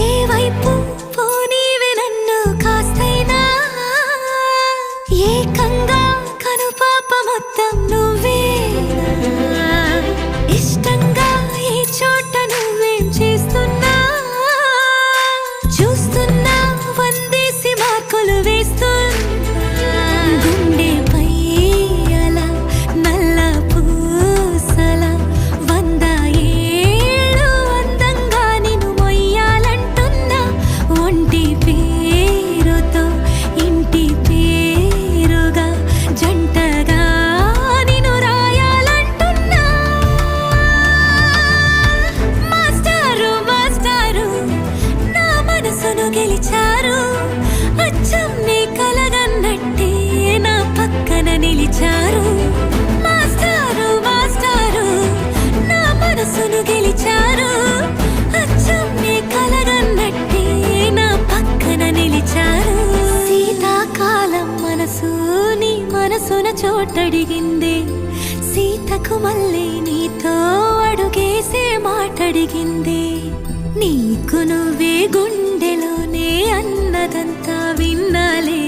ఏ వైపు పోనీవే నన్ను కాస్తైనా ఏకంగా కనుపాప మొత్తం నువ్వేనా ఇష్టంగా ఈ చోట నువ్వేం చేస్తున్నా చూస్తున్నా వందేసి మార్కులు వేస్తున్నా గుండెపై అలా నల్ల పూసల 100 ఏళ్ళు అందంగా నిన్ను మొయ్యాలంటున్నా ఒంటి పేరుతో ఇంటి పేరుగా జంటగా నిన్ను రాయాలంటున్నా మాస్టారు మాస్టారు నా మనసును గెలిచారు అచ్చం నీ కలగన్నట్టే నా పక్కన నిలిచారు మాస్టారు మాస్టారు నా మనసును గెలిచారు అచ్చం నీ కలగన్నట్టే నా పక్కన నిలిచారు శీతాకాలం మనసు నీ మనసున చోటడిగింది సీతకు మళ్ళీ నీతో అడుగేసే మాటడిగింది నీకు నువ్వే గుండెలోనే అన్నదంతా విన్నాలే